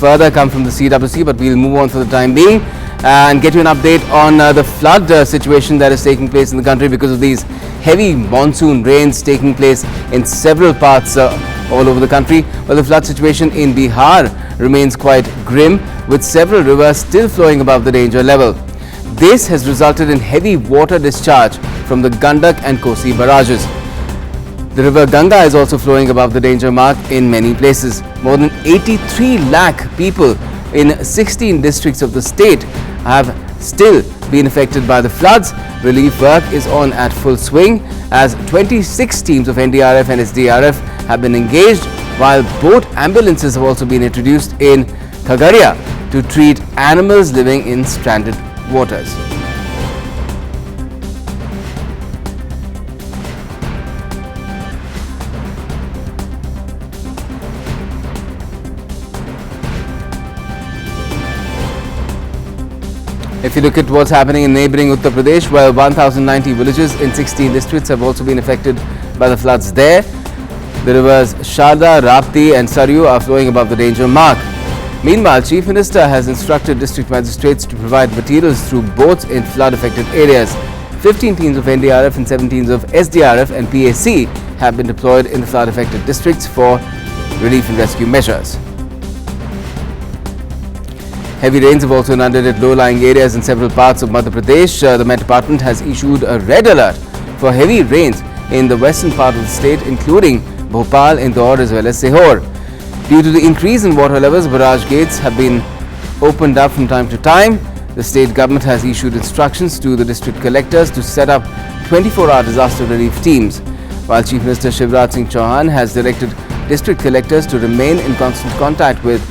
further come from the CWC, but we'll move on for the time being and get you an update on the flood situation that is taking place in the country because of these heavy monsoon rains taking place in several parts all over the country. Well, the flood situation in Bihar remains quite grim, with several rivers still flowing above the danger level. This has resulted in heavy water discharge from the Gandak and Kosi barrages. The river Ganga is also flowing above the danger mark in many places. More than 83 lakh people in 16 districts of the state have still been affected by the floods. Relief work is on at full swing as 26 teams of NDRF and SDRF have been engaged, while boat ambulances have also been introduced in Khagaria to treat animals living in stranded waters. If you look at what's happening in neighbouring Uttar Pradesh, where 1,090 villages in 16 districts have also been affected by the floods there. The rivers Sharda, Rapti and Saryu are flowing above the danger mark. Meanwhile, Chief Minister has instructed district magistrates to provide materials through boats in flood-affected areas. 15 teams of NDRF and 7 teams of SDRF and PAC have been deployed in the flood-affected districts for relief and rescue measures. Heavy rains have also inundated low-lying areas in several parts of Madhya Pradesh. The Met Department has issued a red alert for heavy rains in the western part of the state, including Bhopal, Indore as well as Sehor. Due to the increase in water levels, barrage gates have been opened up from time to time. The state government has issued instructions to the district collectors to set up 24-hour disaster relief teams, while Chief Minister Shivraj Singh Chauhan has directed district collectors to remain in constant contact with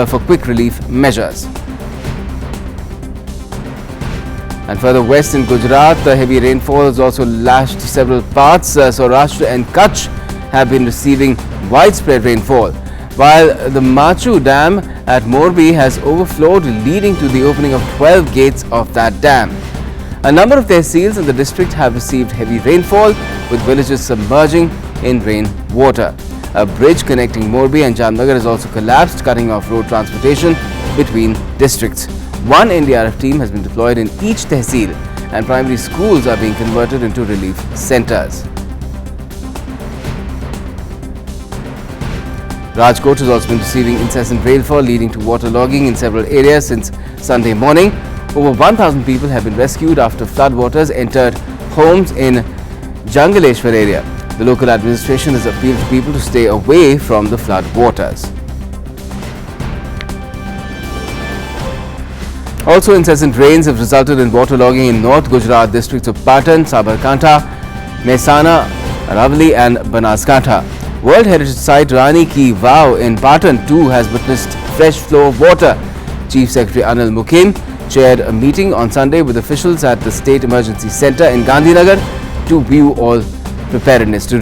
for quick relief measures. And further west in Gujarat, the heavy rainfall has also lashed several parts. Saurashtra and Kutch have been receiving widespread rainfall, while the Machu Dam at Morbi has overflowed, leading to the opening of 12 gates of that dam. A number of tehsils in the district have received heavy rainfall, with villages submerging in rain water. A bridge connecting Morbi and Jamnagar has also collapsed, cutting off road transportation between districts. One NDRF team has been deployed in each tehsil, and primary schools are being converted into relief centres. Rajkot has also been receiving incessant rainfall, leading to waterlogging in several areas since Sunday morning. Over 1,000 people have been rescued after floodwaters entered homes in Jangaleshwar area. The local administration has appealed to people to stay away from the flood waters. Also, incessant rains have resulted in waterlogging in North Gujarat districts of Patan, Sabarkantha, Mehsana, Aravali and Banaskantha. World Heritage Site Rani Ki Vav in Patan too has witnessed fresh flow of water. Chief Secretary Anil Mukim chaired a meeting on Sunday with officials at the State Emergency Centre in Gandhinagar to review all preparedness.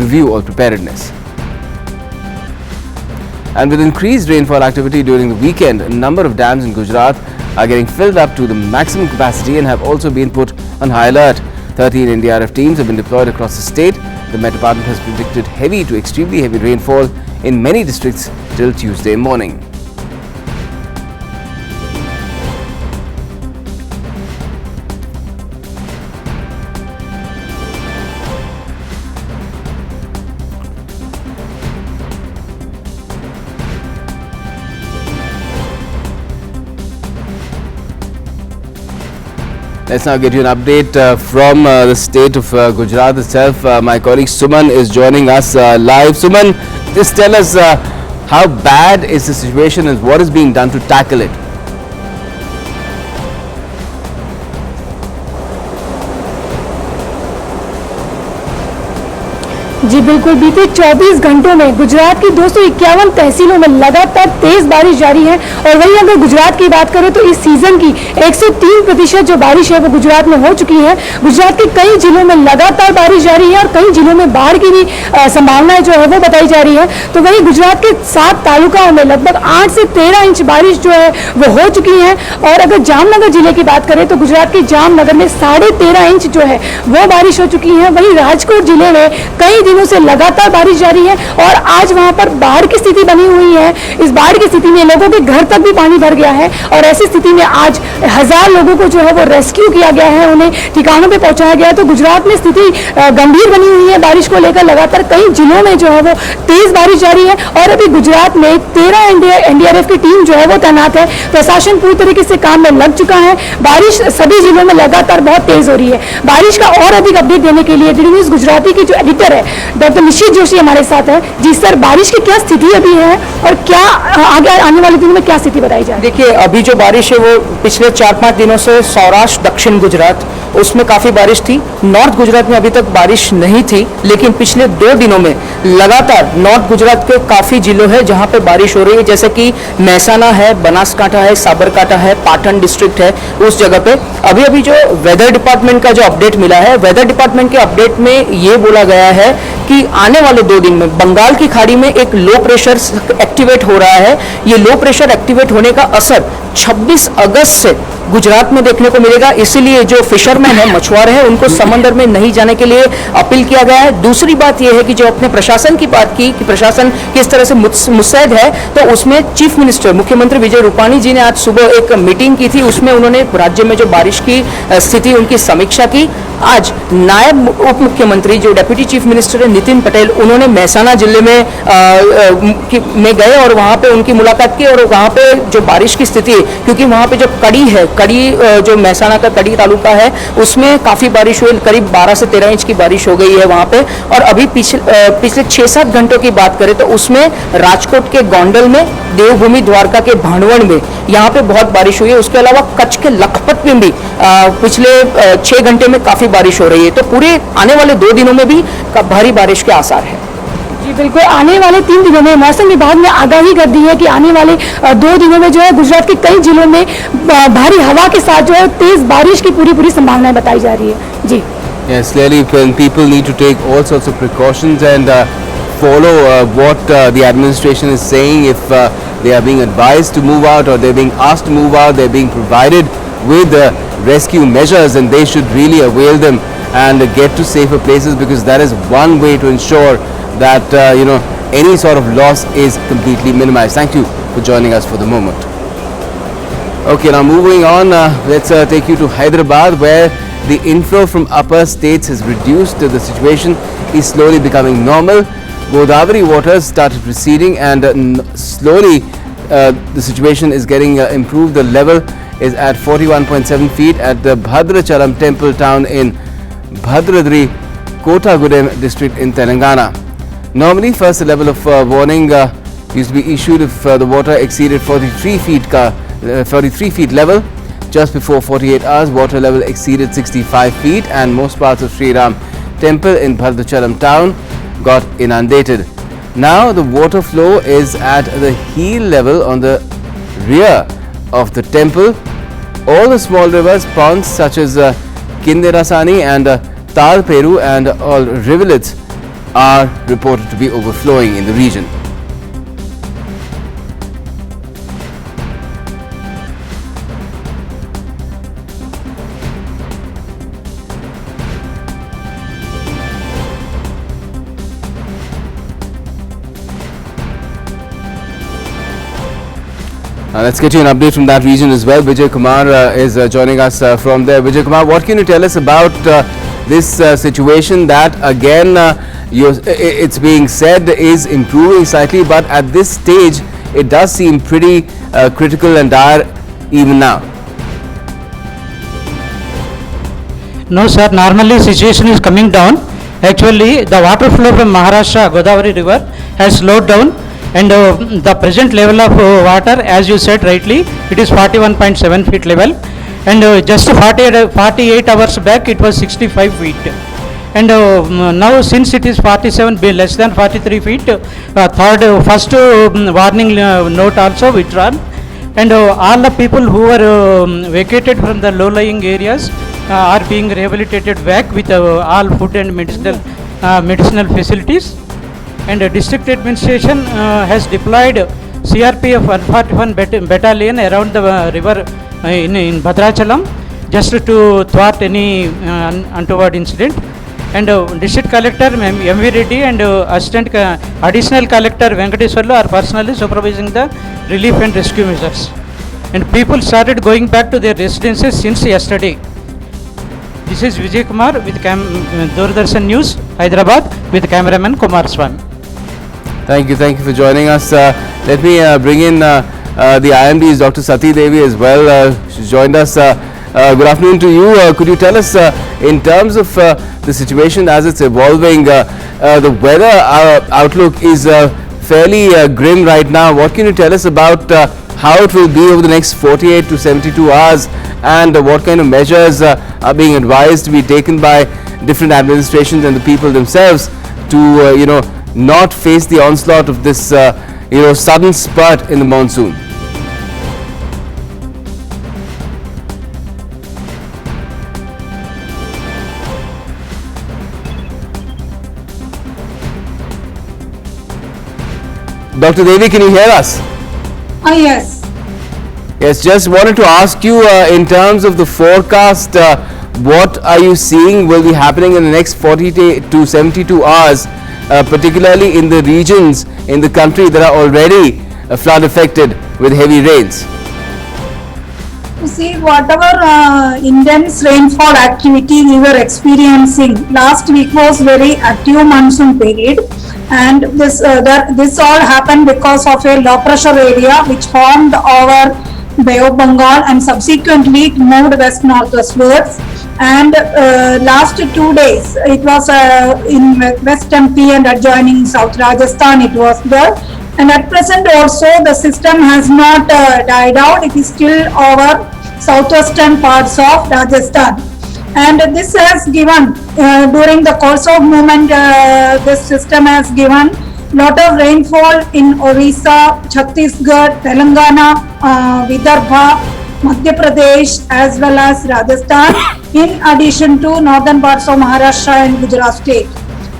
And with increased rainfall activity during the weekend, a number of dams in Gujarat are getting filled up to the maximum capacity and have also been put on high alert. 13 NDRF teams have been deployed across the state. The Met Department has predicted heavy to extremely heavy rainfall in many districts till Tuesday morning. Let's now get you an update from the state of Gujarat itself. My colleague Suman is joining us live. Suman, just tell us how bad is the situation and what is being done to tackle it? जी बिल्कुल, बीते 24 घंटों में गुजरात की 251 तहसीलों में लगातार तेज बारिश जारी है। और वहीं अगर गुजरात की बात करें तो इस सीजन की 103% जो बारिश है वो गुजरात में हो चुकी है। गुजरात के कई जिलों में लगातार बारिश जारी है और कई जिलों में बाढ़ की भी संभावनाएं जो है वो बताई जा रही है। तो वहीं गुजरात के 7 तालुकाओं में लगभग 8 से 13 इंच बारिश जो है वो हो चुकी है। और अगर जामनगर जिले की बात करें तो गुजरात के जामनगर में 13.5 इंच जो है वो बारिश हो चुकी है। वहीं राजकोट जिले में कई दिनों से लगातार बारिश जारी है और आज वहां पर बाढ़ की स्थिति बनी हुई है। इस बाढ़ की स्थिति में लोगों के घर तक भी पानी भर गया है और ऐसी स्थिति में आज 1000 लोगों को जो है वो रेस्क्यू किया गया है, उन्हें ठिकानों पे पहुंचाया गया है। तो गुजरात में स्थिति गंभीर बनी हुई है बारिश को लेकर। लगातार कई जिलों में जो है वो तेज बारिश जारी है और अभी गुजरात में 13 एनडीआरएफ की टीम जो है वो तैनात है। प्रशासन पूरी तरीके से काम में लग चुका है। बारिश सभी जिलों में लगातार बहुत तेज हो रही है। बारिश का और अधिक अपडेट देने के लिए डीडी न्यूज़ गुजराती की जो एडिटर है डॉक्टर निशित जोशी हमारे साथ है। जी सर, बारिश की क्या स्थिति अभी है और क्या आगे आने वाले दिनों में क्या स्थिति बताई जाए? देखिए, अभी जो बारिश है वो पिछले 4-5 दिनों से सौराष्ट्र, दक्षिण गुजरात उसमें काफ़ी बारिश थी। नॉर्थ गुजरात में अभी तक बारिश नहीं थी, लेकिन पिछले 2 दिनों में लगातार नॉर्थ गुजरात के काफ़ी जिलों है जहाँ पे बारिश हो रही है, जैसे कि महसाना है, बनासकांठा है, साबरकांठा है, पाटन डिस्ट्रिक्ट है। उस जगह पे अभी जो वेदर डिपार्टमेंट का जो अपडेट मिला है, वेदर डिपार्टमेंट के अपडेट में ये बोला गया है कि आने वाले 2 दिन में बंगाल की खाड़ी में एक लो प्रेशर एक्टिवेट हो रहा है। ये लो प्रेशर एक्टिवेट होने का असर 26 अगस्त से गुजरात में देखने को मिलेगा। इसीलिए जो फिशरमैन है, मछुआरे हैं, उनको समंदर में नहीं जाने के लिए अपील किया गया है। दूसरी बात यह है कि जो अपने प्रशासन की बात की कि प्रशासन किस तरह से मुस्तैद है, तो उसमें चीफ मिनिस्टर मुख्यमंत्री विजय रूपाणी जी ने आज सुबह एक मीटिंग की थी। उसमें उन्होंने राज्य में जो बारिश की स्थिति उनकी समीक्षा की। आज नायब उप मुख्यमंत्री जो डेप्यूटी चीफ मिनिस्टर है नितिन पटेल, उन्होंने महसाना जिले में गए और वहाँ पे उनकी मुलाकात की और वहाँ पे जो बारिश की स्थिति है, क्योंकि वहाँ पे जो कड़ी जो महसाना का कड़ी तालुका है उसमें काफ़ी बारिश हुई, करीब 12 से 13 इंच की बारिश हो गई है वहाँ पे। और अभी पिछले 6-7 घंटों की बात करें तो उसमें राजकोट के गोंडल में, देवभूमि द्वारका के भांडवण में यहाँ पे बहुत बारिश हुई है। उसके अलावा कच्छ के लखपत में भी पिछले 6 घंटे में काफ़ी बारिश हो रही है। तो पूरे आने वाले 2 दिनों में भी भारी बारिश के आसार है। जी बिल्कुल, आने वाले 3 दिनों में मौसम विभाग ने आगाही कर दी है कि आने वाले 2 दिनों में जो है गुजरात के कई जिलों में भारी हवा के साथ जो है तेज बारिश की पूरी संभावनाएं बताई जा रही है। जी Yes, clearly people need to take all sorts of precautions and follow what the administration is saying. If they are being advised to move out or they're being asked to move out, they're being provided with rescue measures, and they should really avail them and get to safer places, because that is one way to ensure that any sort of loss is completely minimized. Thank you for joining us for the moment. Okay, now moving on, let's take you to Hyderabad, where the inflow from upper states has reduced. The situation is slowly becoming normal. Godavari waters started receding and slowly the situation is getting improved. The level is at 41.7 feet at the Bhadrachalam temple town in Bhadradri, Kotagudem district in Telangana. Normally, first the level of warning used to be issued if the water exceeded 43 feet level. Just before 48 hours, water level exceeded 65 feet and most parts of Sri Ram temple in Bhadrachalam town got inundated. Now the water flow is at the heel level on the rear of the temple. All the small rivers, ponds such as Kinderasani and Talperu and all rivulets are reported to be overflowing in the region. Let's get you an update from that region as well. Vijay Kumar is joining us from there. Vijay Kumar, what can you tell us about this situation that again it's being said is improving slightly, but at this stage it does seem pretty critical and dire even now? No sir, normally situation is coming down. Actually the water flow from Maharashtra Godavari river has slowed down, and the present level of water, as you said rightly, it is 41.7 feet level, and just 48 hours back it was 65 feet, and now since it is 47, less than 43 feet, first warning note also withdrawn, and all the people who were vacated from the low lying areas are being rehabilitated back with all food and medicinal facilities. And district administration has deployed CRPF 141 battalion around the river in Bhadrachalam just to thwart any untoward incident. and District Collector M.V. Reddy and Additional Collector Venkateswarlu are personally supervising the relief and rescue measures. And people started going back to their residences since yesterday. This is Vijay Kumar with Doordarshan News, Hyderabad, with cameraman Kumar Swami. Thank you for joining us. Let me bring in the IMD's Dr. Sati Devi as well. She's joined us. Good afternoon to you. Could you tell us, in terms of the situation as it's evolving, the weather outlook is fairly grim right now. What can you tell us about how it will be over the next 48 to 72 hours, and what kind of measures are being advised to be taken by different administrations and the people themselves to not face the onslaught of this sudden spurt in the monsoon? Dr. Devi, can you hear us? Yes. Yes, just wanted to ask you in terms of the forecast, what are you seeing will be happening in the next 40 to 72 hours, particularly in the regions in the country that are already flood affected with heavy rains? You see, whatever intense rainfall activity we were experiencing last week was very active monsoon period, and this all happened because of a low pressure area which formed over Bay of Bengal and subsequently it moved west northwestwards. And last 2 days it was in West MP and adjoining South Rajasthan it was there, and at present also the system has not died out. It is still over southwestern parts of Rajasthan, and this has given during the course of movement this system has given lot of rainfall in Orissa, Chhattisgarh, Telangana, Vidarbha, Madhya Pradesh as well as Rajasthan, in addition to northern parts of Maharashtra and Gujarat state.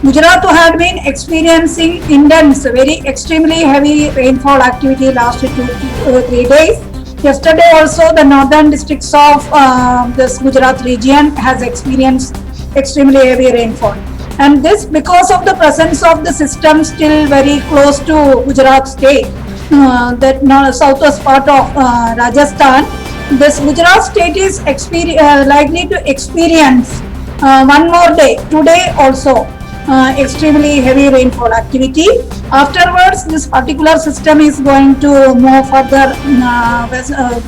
Gujarat had been experiencing intense, very extremely heavy rainfall activity last 2 to 3 days. Yesterday also the northern districts of this Gujarat region has experienced extremely heavy rainfall. And this because of the presence of the system still very close to Gujarat state, that southwest part of Rajasthan. This Gujarat state is likely to experience one more day, today also, extremely heavy rainfall activity. Afterwards, this particular system is going to move further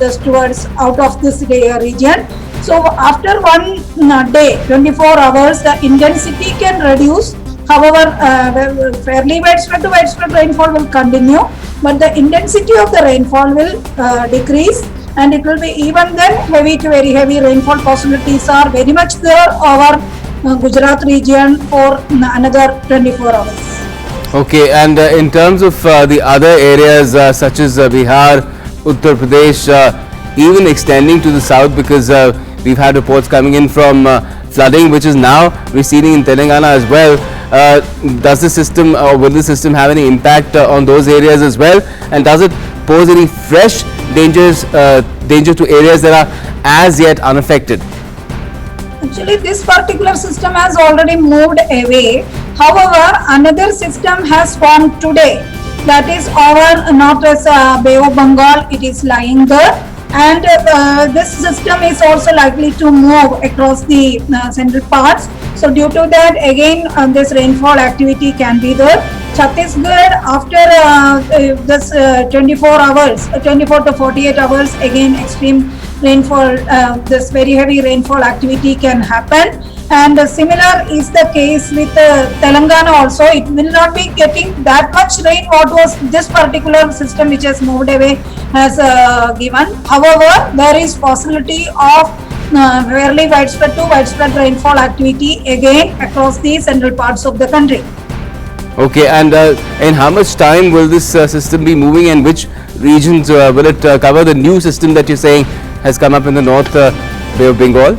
west towards out of this region. So after one day, 24 hours, the intensity can reduce. However, fairly widespread to widespread rainfall will continue, but the intensity of the rainfall will decrease, and it will be even then heavy to very heavy rainfall possibilities are very much there over Gujarat region for another 24 hours. Okay, and in terms of the other areas such as Bihar, Uttar Pradesh, even extending to the south, because we've had reports coming in from flooding which is now receding in Telangana as well. Does the system or will the system have any impact on those areas as well, and does it pose any fresh danger to areas that are as yet unaffected? Actually, this particular system has already moved away. However, another system has formed today, that is over northwest Bay of Bengal. It is lying there, and this system is also likely to move across the central parts. So due to that, again this rainfall activity can be there. Chhattisgarh, after this 24 to 48 hours, again extreme rainfall, this very heavy rainfall activity can happen. And similar is the case with Telangana also. It will not be getting that much rain what was this particular system which has moved away has given. However, there is possibility of fairly widespread to widespread rainfall activity again across the central parts of the country. Okay, and in how much time will this system be moving, and which regions will it cover? The new system that you're saying has come up in the north Bay of Bengal.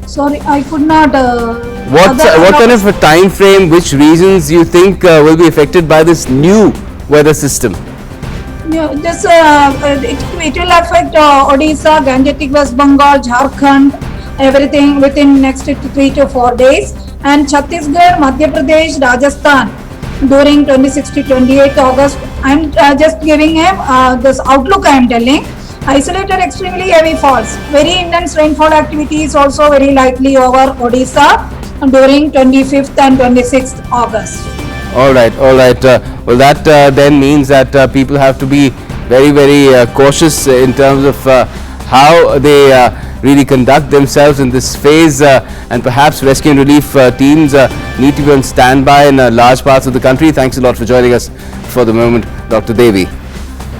Sorry, I could not. What kind of a time frame? Which regions you think will be affected by this new weather system? This it will affect Odisha, Gangetic West Bengal, Jharkhand, everything within next 3 to 4 days. And Chhattisgarh, Madhya Pradesh, Rajasthan during 26 to 28 August. I'm just giving him this outlook I am telling. Isolated extremely heavy falls. Very intense rainfall activity is also very likely over Odisha during 25th and 26th August. All right, all right. Well, that then means that people have to be very, very cautious in terms of how they really conduct themselves in this phase, and perhaps rescue and relief teams need to be on standby in large parts of the country. Thanks a lot for joining us for the moment, Dr. Devi.